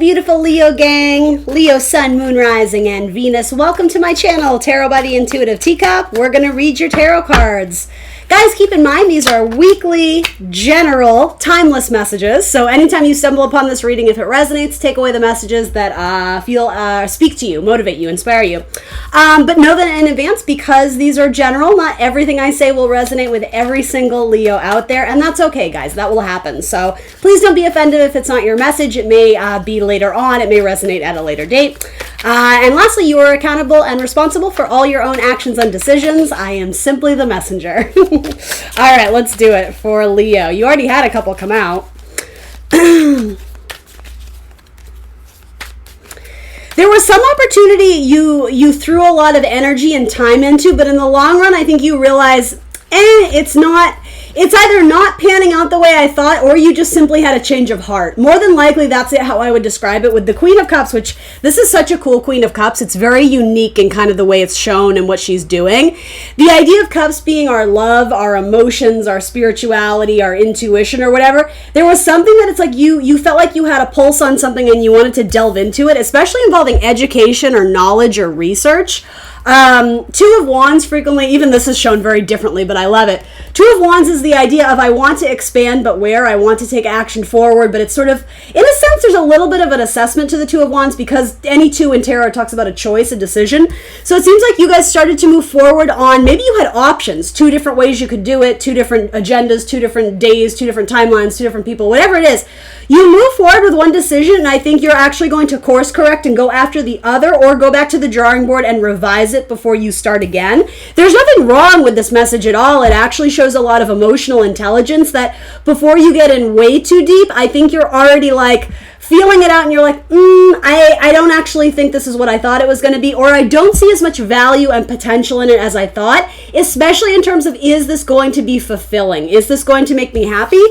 beautiful Leo gang, Leo Sun, Moon Rising, and Venus. Welcome to my channel, Tarot by the Intuitive Teacup. We're going to read your tarot cards. Guys, keep in mind, these are weekly, general, timeless messages. So anytime you stumble upon this reading, if it resonates, take away the messages that speak to you, motivate you, inspire you. But know that in advance, because these are general, not everything I say will resonate with every single Leo out there. And that's okay, guys. That will happen. So please don't be offended if it's not your message. It may be later on. It may resonate at a later date. And lastly, you are accountable and responsible for all your own actions and decisions. I am simply the messenger. All right, let's do it for Leo. You already had a couple come out. There was some opportunity you threw a lot of energy and time into, but in the long run, I think you realize, it's either not panning out the way I thought, or you just simply had a change of heart. More than likely, that's how I would describe it with the Queen of Cups, which this is such a cool Queen of Cups. It's very unique in kind of the way it's shown and what she's doing. The idea of cups being our love, our emotions, our spirituality, our intuition, or whatever. There was something that it's like you felt like you had a pulse on something and you wanted to delve into it, especially involving education or knowledge or research. Two of Wands frequently, even this is shown very differently, but I love it. Two of Wands is the idea of I want to expand, but where? I want to take action forward, but it's sort of, in a sense, there's a little bit of an assessment to the Two of Wands because any two in tarot talks about a choice, a decision. So it seems like you guys started to move forward on, maybe you had options, two different ways you could do it, two different agendas, two different days, two different timelines, two different people, whatever it is. You move forward with one decision, and I think you're actually going to course correct and go after the other, or go back to the drawing board and revise it before you start again. There's nothing wrong with this message at all. It actually shows a lot of emotional intelligence that before you get in way too deep, I think you're already like feeling it out and you're like, I don't actually think this is what I thought it was going to be, or I don't see as much value and potential in it as I thought, especially in terms of, is this going to be fulfilling? Is this going to make me happy?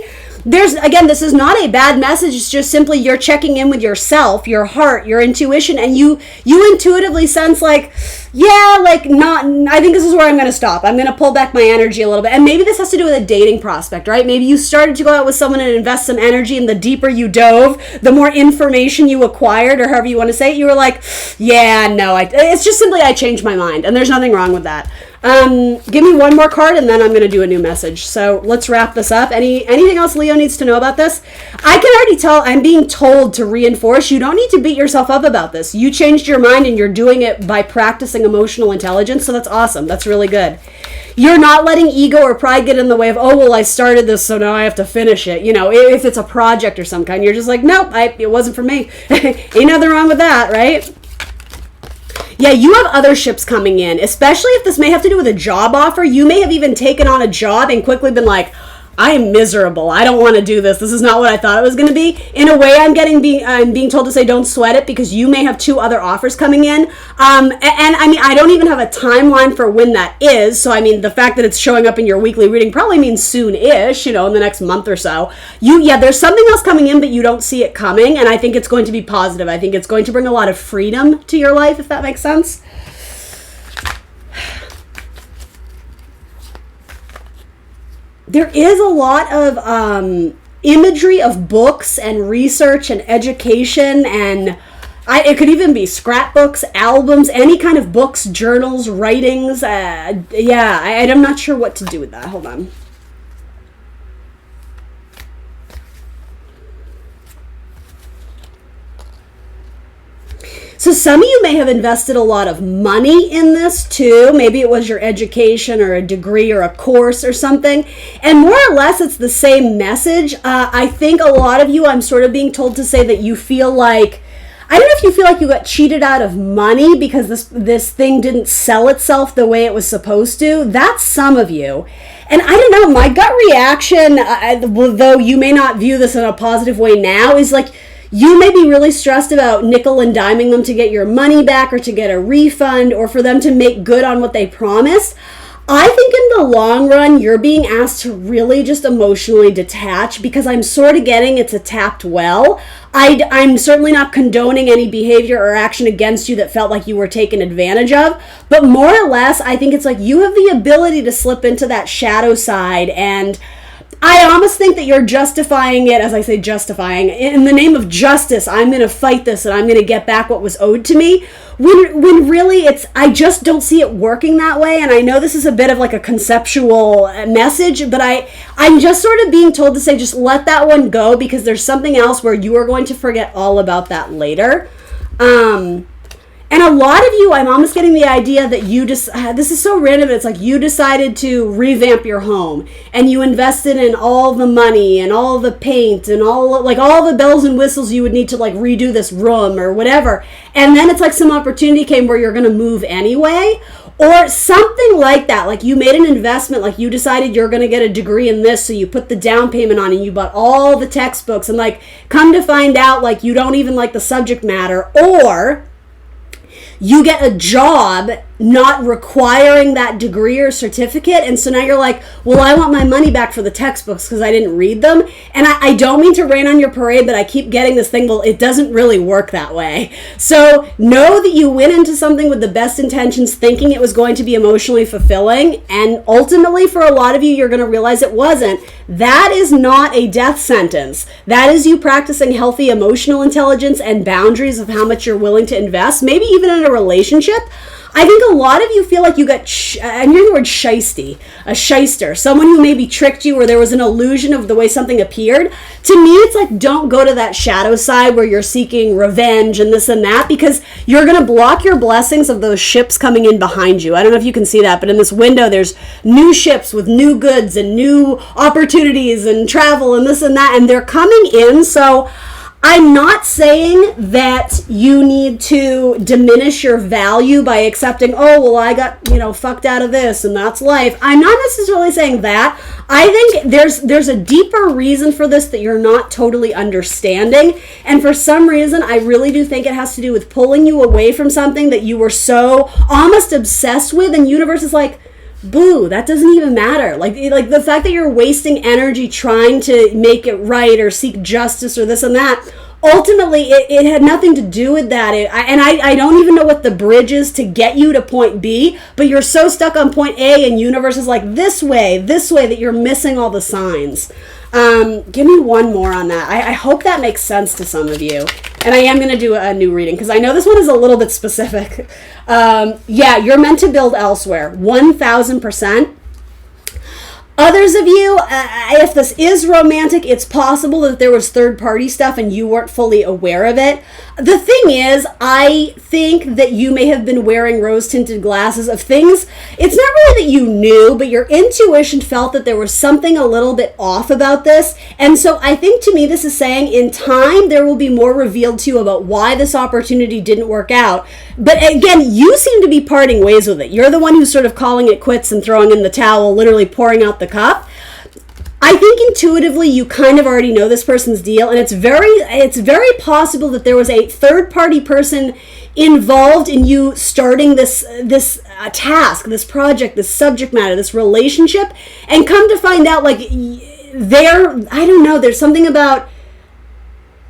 Again, this is not a bad message. It's just simply you're checking in with yourself, your heart, your intuition, and you intuitively sense like, I think this is where I'm going to stop. I'm going to pull back my energy a little bit. And maybe this has to do with a dating prospect, right? Maybe you started to go out with someone and invest some energy, and the deeper you dove, the more information you acquired, or however you want to say it, you were like, it's just simply I changed my mind, and there's nothing wrong with that. Give me one more card and then I'm going to do a new message. So let's wrap this up. Anything else Leo needs to know about this? I can already tell, I'm being told to reinforce, you don't need to beat yourself up about this. You changed your mind and you're doing it by practicing emotional intelligence. So that's awesome. That's really good. You're not letting ego or pride get in the way of, I started this, so now I have to finish it. If it's a project or some kind, you're just like, nope, it wasn't for me. Ain't nothing wrong with that, right? Yeah, you have other ships coming in, especially if this may have to do with a job offer. You may have even taken on a job and quickly been like, I am miserable. I don't want to do this. This is not what I thought it was going to be. In a way, I'm being told to say don't sweat it, because you may have two other offers coming in. I don't even have a timeline for when that is. So, the fact that it's showing up in your weekly reading probably means soon-ish, in the next month or so. There's something else coming in, but you don't see it coming. And I think it's going to be positive. I think it's going to bring a lot of freedom to your life, if that makes sense. There is a lot of imagery of books and research and education, and it could even be scrapbooks, albums, any kind of books, journals, writings. I'm not sure what to do with that. Hold on. So some of you may have invested a lot of money in this too. Maybe it was your education or a degree or a course or something. And more or less, it's the same message. I think a lot of you, I'm sort of being told to say that you feel like, I don't know if you feel like you got cheated out of money because this thing didn't sell itself the way it was supposed to. That's some of you. And I don't know, my gut reaction, though you may not view this in a positive way now, is like, you may be really stressed about nickel and diming them to get your money back or to get a refund or for them to make good on what they promised. I think in the long run, you're being asked to really just emotionally detach, because I'm sort of getting it's a tapped well. I'm certainly not condoning any behavior or action against you that felt like you were taken advantage of, but more or less, I think it's like you have the ability to slip into that shadow side and I almost think that you're justifying it, as I say, justifying. In the name of justice, I'm going to fight this and I'm going to get back what was owed to me. When really I just don't see it working that way. And I know this is a bit of like a conceptual message, but I'm just sort of being told to say, just let that one go, because there's something else where you are going to forget all about that later. And a lot of you, I'm almost getting the idea that you just, this is so random, it's like you decided to revamp your home and you invested in all the money and all the paint and all the bells and whistles you would need to like redo this room or whatever. And then it's like some opportunity came where you're going to move anyway, or something like that. Like you made an investment, like you decided you're going to get a degree in this, so you put the down payment on and you bought all the textbooks, and like come to find out like you don't even like the subject matter, or you get a job not requiring that degree or certificate, and so now you're like, well, I want my money back for the textbooks because I didn't read them. And I don't mean to rain on your parade, but I keep getting this thing, well, it doesn't really work that way. So know that you went into something with the best intentions, thinking it was going to be emotionally fulfilling, and ultimately for a lot of you, you're going to realize it wasn't. That is not a death sentence. That is you practicing healthy emotional intelligence and boundaries of how much you're willing to invest, maybe even in a relationship. I think a lot of you feel like you got, I'm hearing the word shisty, a shyster, someone who maybe tricked you, or there was an illusion of the way something appeared. To me, it's like, don't go to that shadow side where you're seeking revenge and this and that, because you're going to block your blessings of those ships coming in behind you. I don't know if you can see that, but in this window, there's new ships with new goods and new opportunities and travel and this and that, and they're coming in. So I'm not saying that you need to diminish your value by accepting, oh, well, I got, fucked out of this and that's life. I'm not necessarily saying that. I think there's a deeper reason for this that you're not totally understanding. And for some reason, I really do think it has to do with pulling you away from something that you were so almost obsessed with. And universe is like, boo, that doesn't even matter. Like the fact that you're wasting energy trying to make it right or seek justice or this and that, ultimately it had nothing to do with that. I don't even know what the bridge is to get you to point B, but you're so stuck on point A, and universe is like this way, that you're missing all the signs. Give me one more on that. I hope that makes sense to some of you. And I am going to do a new reading because I know this one is a little bit specific. Yeah, you're meant to build elsewhere. 1,000%. Others of you, if this is romantic, it's possible that there was third-party stuff and you weren't fully aware of it. The thing is, I think that you may have been wearing rose-tinted glasses of things. It's not really that you knew, but your intuition felt that there was something a little bit off about this. And so I think, to me, this is saying in time, there will be more revealed to you about why this opportunity didn't work out. But again, you seem to be parting ways with it. You're the one who's sort of calling it quits and throwing in the towel, literally pouring out the cup. I think intuitively you kind of already know this person's deal, and it's very possible that there was a third-party person involved in you starting this task, this project, this subject matter, this relationship, and come to find out like there's something about,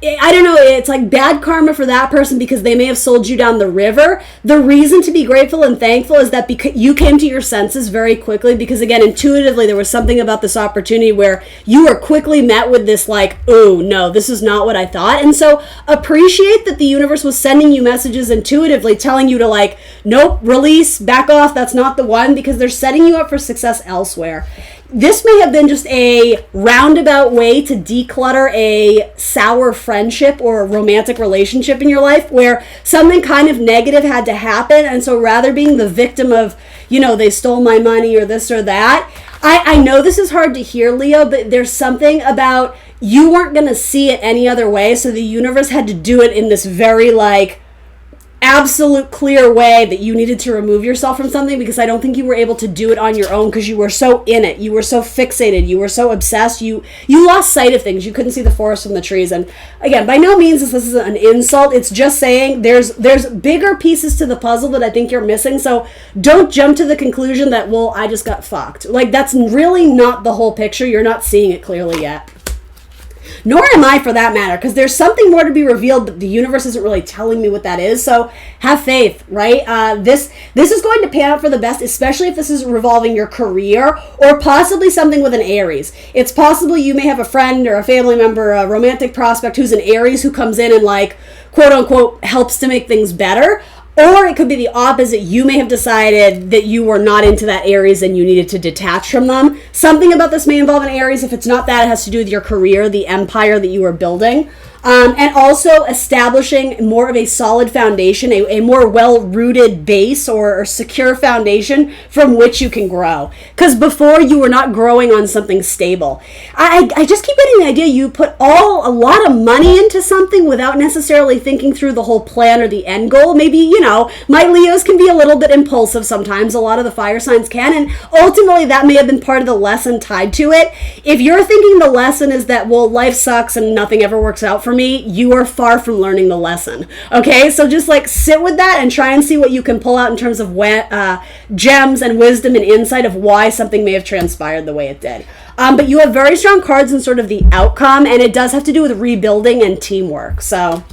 I don't know, it's like bad karma for that person because they may have sold you down the river. The reason to be grateful and thankful is that because you came to your senses very quickly, because again, intuitively, there was something about this opportunity where you were quickly met with this like, oh no, this is not what I thought. And so appreciate that the universe was sending you messages intuitively telling you to like, nope, release, back off, that's not the one, because they're setting you up for success elsewhere. This may have been just a roundabout way to declutter a sour friendship or a romantic relationship in your life where something kind of negative had to happen. And so rather being the victim of, they stole my money or this or that, I know this is hard to hear, Leo, but there's something about you weren't going to see it any other way. So the universe had to do it in this very like absolute clear way that you needed to remove yourself from something, because I don't think you were able to do it on your own because you were so in it. You were so fixated. You were so obsessed. You lost sight of things. You couldn't see the forest from the trees. And again, by no means is this an insult. It's just saying there's bigger pieces to the puzzle that I think you're missing. So don't jump to the conclusion that, well, I just got fucked. Like, that's really not the whole picture. You're not seeing it clearly yet. Nor am I, for that matter, because there's something more to be revealed, but the universe isn't really telling me what that is. So have faith, right? This is going to pan out for the best, especially if this is revolving your career or possibly something with an Aries. It's possible you may have a friend or a family member, a romantic prospect who's an Aries who comes in and like, quote unquote, helps to make things better. Or it could be the opposite. You may have decided that you were not into that Aries and you needed to detach from them. Something about this may involve an Aries. If it's not that, it has to do with your career, the empire that you are building. And also establishing more of a solid foundation, a more well-rooted base or secure foundation from which you can grow. Because before, you were not growing on something stable. I just keep getting the idea you put a lot of money into something without necessarily thinking through the whole plan or the end goal. Maybe, my Leos can be a little bit impulsive sometimes. A lot of the fire signs can. And ultimately, that may have been part of the lesson tied to it. If you're thinking the lesson is that, well, life sucks and nothing ever works out for me, you are far from learning the lesson. Okay, so just like sit with that and try and see what you can pull out in terms of gems and wisdom and insight of why something may have transpired the way it did. But you have very strong cards in sort of the outcome, and it does have to do with rebuilding and teamwork. So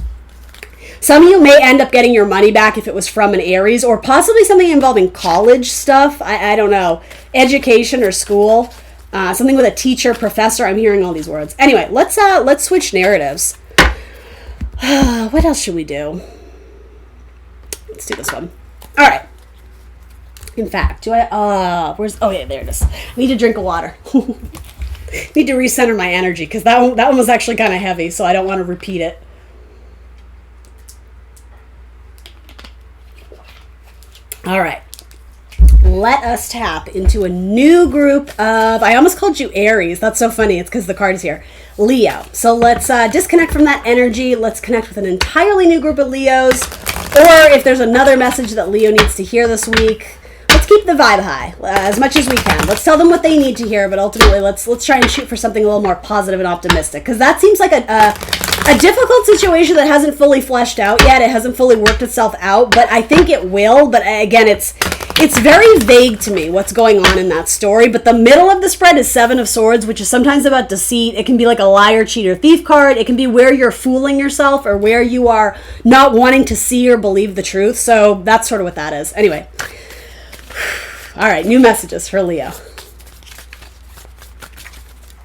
some of you may end up getting your money back if it was from an Aries, or possibly something involving college stuff. I don't know, education or school. Something with a teacher, professor. I'm hearing all these words. Anyway, let's switch narratives. What else should we do? Let's do this one. All right. In fact, there it is. I need to drink of water. Need to recenter my energy because that one was actually kind of heavy, so I don't want to repeat it. All right. Let us tap into a new group of, I almost called you Aries. That's so funny. It's because the card is here. Leo. So let's disconnect from that energy. Let's connect with an entirely new group of Leos. Or if there's another message that Leo needs to hear this week, let's keep the vibe high as much as we can. Let's tell them what they need to hear, but ultimately let's try and shoot for something a little more positive and optimistic. Because that seems like a difficult situation that hasn't fully fleshed out yet. It hasn't fully worked itself out, but I think it will. But again, it's very vague to me what's going on in that story. But the middle of the spread is Seven of Swords, which is sometimes about deceit. It can be like a liar, cheat, or thief card. It can be where you're fooling yourself or where you are not wanting to see or believe the truth. So that's sort of what that is. Anyway. All right, new messages for Leo.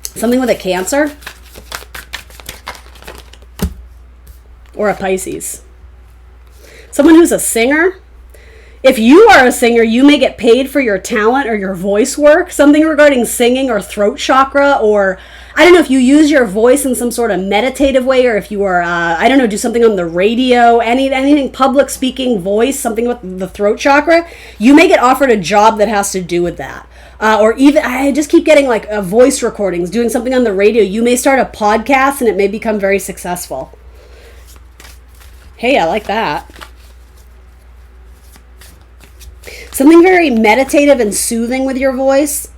Something with a Cancer? Or a Pisces? Someone who's a singer? If you are a singer, you may get paid for your talent or your voice work. Something regarding singing or throat chakra, or I don't know if you use your voice in some sort of meditative way, or if you are, do something on the radio, anything public speaking, voice, something with the throat chakra. You may get offered a job that has to do with that. Or even, I just keep getting like voice recordings, doing something on the radio. You may start a podcast and it may become very successful. Hey, I like that. Something very meditative and soothing with your voice.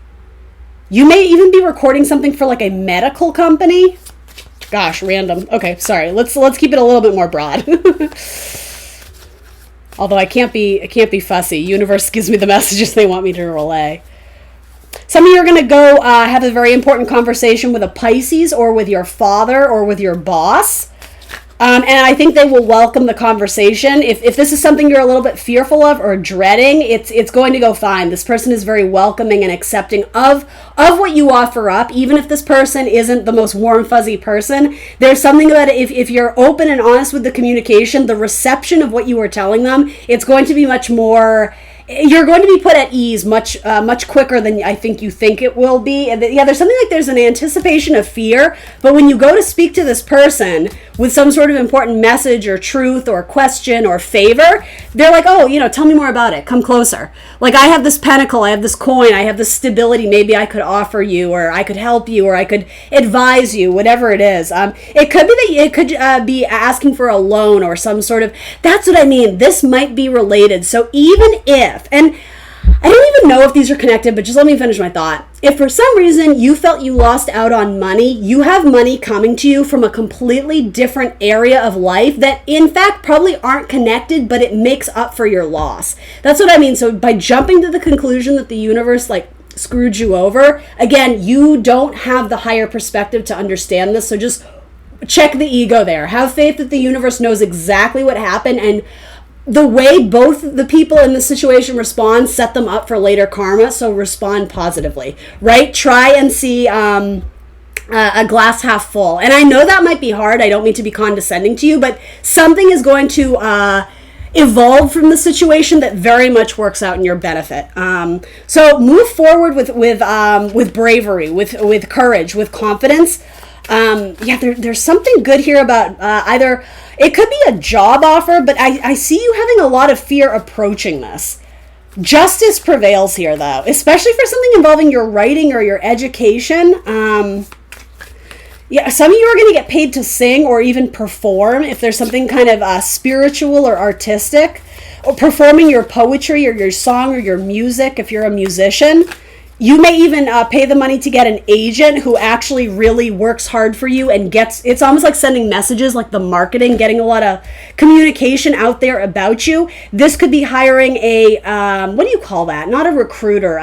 You may even be recording something for like a medical company. Gosh, random. Okay, sorry. Let's keep it a little bit more broad. Although I can't be fussy. Universe gives me the messages they want me to relay. Some of you are going to go have a very important conversation with a Pisces or with your father or with your boss. And I think they will welcome the conversation. If this is something you're a little bit fearful of or dreading, it's going to go fine. This person is very welcoming and accepting of what you offer up, even if this person isn't the most warm, fuzzy person. There's something about it, if you're open and honest with the communication, the reception of what you are telling them, it's going to be much more... You're going to be put at ease much quicker than I think you think it will be. And there's something like there's an anticipation of fear, but when you go to speak to this person with some sort of important message or truth or question or favor, they're like, oh, tell me more about it. Come closer. Like, I have this pentacle, I have this coin, I have this stability. Maybe I could offer you, or I could help you, or I could advise you, whatever it is. It could be that it could be asking for a loan or some sort of, that's what I mean. This might be related. So even if, and I don't even know if these are connected, but just let me finish my thought. If for some reason you felt you lost out on money, you have money coming to you from a completely different area of life that in fact probably aren't connected, but it makes up for your loss. That's what I mean. So by jumping to the conclusion that the universe screwed you over. Again, you don't have the higher perspective to understand this, so just check the ego there. Have faith that the universe knows exactly what happened, and the way both the people in the situation respond set them up for later karma, so respond positively, right? Try and see a glass half full. And I know that might be hard. I don't mean to be condescending to you, but something is going to evolve from the situation that very much works out in your benefit. So move forward with bravery, with courage, with confidence. There's something good here about either it could be a job offer, but I see you having a lot of fear approaching this. Justice prevails here, though, especially for something involving your writing or your education. Some of you are going to get paid to sing or even perform if there's something kind of spiritual or artistic, or performing your poetry or your song or your music if you're a musician. You may even pay the money to get an agent who actually really works hard for you and it's almost like sending messages, like the marketing, getting a lot of communication out there about you. This could be hiring what do you call that? Not a recruiter,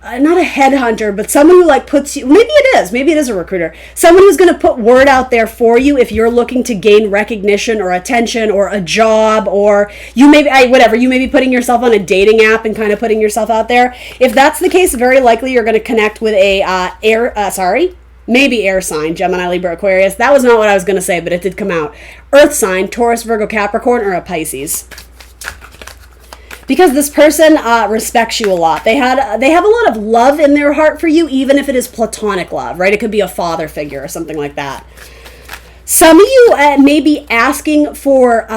not a headhunter, but someone who like puts you, maybe it is a recruiter, someone who's going to put word out there for you if you're looking to gain recognition or attention or a job, or you may be putting yourself on a dating app and kind of putting yourself out there. If that's the case, very likely you're going to connect with a maybe air sign, Gemini, Libra, Aquarius. That was not what I was going to say, but it did come out. Earth sign, Taurus, Virgo, Capricorn, or a Pisces. Because this person respects you a lot. They have a lot of love in their heart for you, even if it is platonic love, right? It could be a father figure or something like that. Some of you may be asking for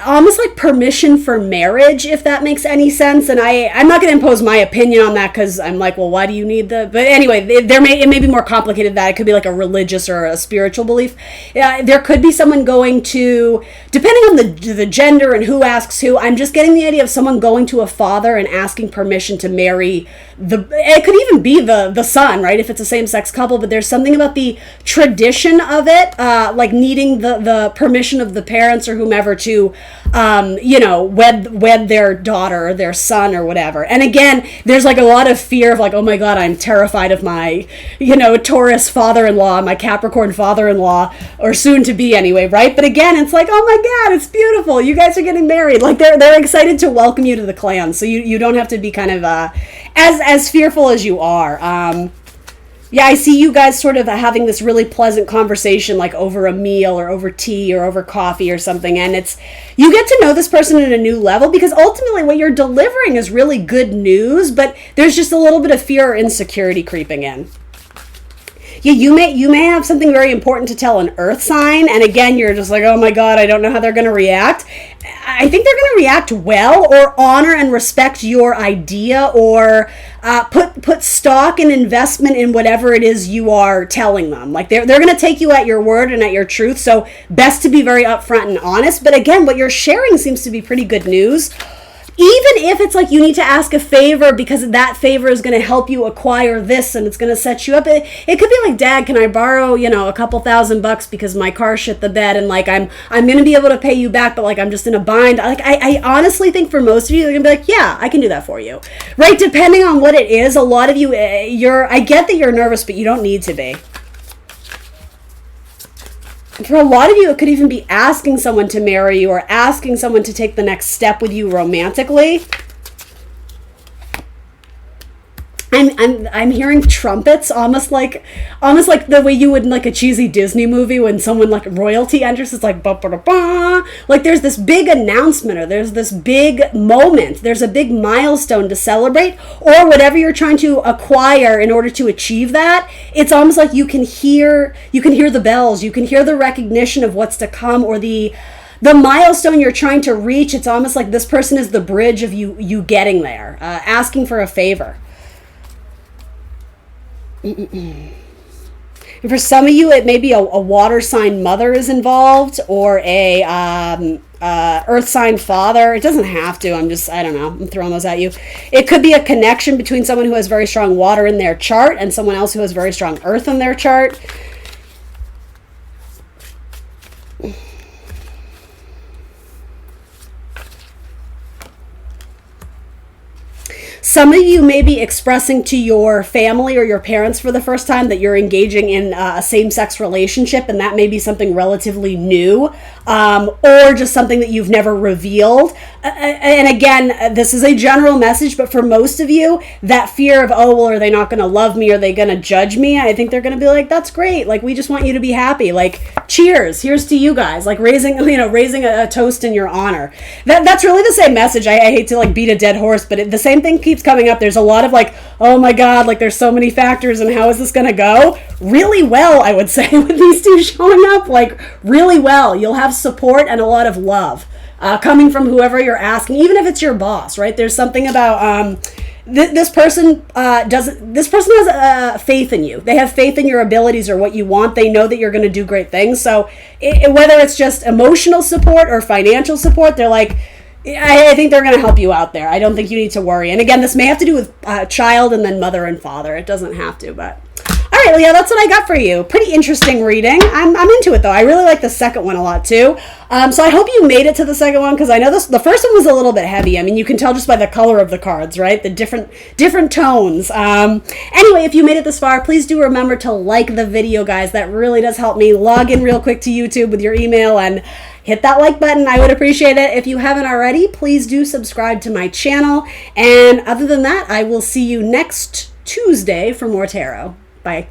almost like permission for marriage, if that makes any sense. And I'm not going to impose my opinion on that because I'm like, well, why do you need the... But anyway, it may be more complicated than that. It could be like a religious or a spiritual belief. There could be someone going to... Depending on the gender and who asks who, I'm just getting the idea of someone going to a father and asking permission to marry it could even be the son, right? If it's a same-sex couple, but there's something about the tradition of it, like needing the permission of the parents or whomever to wed their daughter or their son or whatever. And again, there's like a lot of fear of like, oh my God, I'm terrified of my, Taurus father-in-law, my Capricorn father-in-law, or soon to be anyway, right? But again, it's like, oh my God, it's beautiful. You guys are getting married. Like they're excited to welcome you to the clan. So you don't have to be kind of as fearful as you are. I see you guys sort of having this really pleasant conversation, like over a meal or over tea or over coffee or something. And you get to know this person at a new level because ultimately what you're delivering is really good news, but there's just a little bit of fear or insecurity creeping in. Yeah, you may have something very important to tell an earth sign, and again, you're just like, oh my God, I don't know how they're going to react. I think they're going to react well, or honor and respect your idea, or put stock and investment in whatever it is you are telling them. Like they're going to take you at your word and at your truth, so best to be very upfront and honest. But again, what you're sharing seems to be pretty good news. Even if it's like you need to ask a favor because that favor is going to help you acquire this and it's going to set you up. It could be like, Dad, can I borrow, a couple $1,000 because my car shit the bed and like I'm going to be able to pay you back, but like I'm just in a bind. Like I honestly think for most of you, they're going to be like, yeah, I can do that for you. Right? Depending on what it is, a lot of you, I get that you're nervous, but you don't need to be. For a lot of you, it could even be asking someone to marry you or asking someone to take the next step with you romantically. I'm hearing trumpets, almost like the way you would in like a cheesy Disney movie when someone like royalty enters. It's like ba ba ba ba. Like there's this big announcement, or there's this big moment, there's a big milestone to celebrate, or whatever you're trying to acquire in order to achieve that. It's almost like you can hear the bells, you can hear the recognition of what's to come, or the milestone you're trying to reach. It's almost like this person is the bridge of you getting there, asking for a favor. And for some of you, it may be a water sign mother is involved, or a earth sign father. It doesn't have to. I don't know. I'm throwing those at you. It could be a connection between someone who has very strong water in their chart and someone else who has very strong earth in their chart. some of you may be expressing to your family or your parents for the first time that you're engaging in a same-sex relationship, and that may be something relatively new, or just something that you've never revealed. And again, this is a general message, but for most of you, that fear of, oh, well, are they not going to love me? Are they going to judge me? I think they're going to be like, that's great. Like, we just want you to be happy. Like, cheers. Here's to you guys. Like, raising a toast in your honor. That's really the same message. I hate to, like, beat a dead horse, but the same thing keeps coming up. There's a lot of, like, oh my God, like, there's so many factors, and how is this going to go? Really well, I would say, with these two showing up. Like, really well. You'll have support and a lot of love coming from whoever you're asking, even if it's your boss, right? There's something about this person has faith in you. They have faith in your abilities or what you want. They know that you're going to do great things. So whether it's just emotional support or financial support, they're like, I think they're going to help you out there. I don't think you need to worry. And again, this may have to do with child and then mother and father. It doesn't have to, but... All right, Leo, that's what I got for you. Pretty interesting reading. I'm into it, though. I really like the second one a lot, too. So I hope you made it to the second one, because I know the first one was a little bit heavy. I mean, you can tell just by the color of the cards, right? The different tones. Anyway, if you made it this far, please do remember to like the video, guys. That really does help me. Log in real quick to YouTube with your email and hit that like button. I would appreciate it. If you haven't already, please do subscribe to my channel. And other than that, I will see you next Tuesday for more tarot. Bye.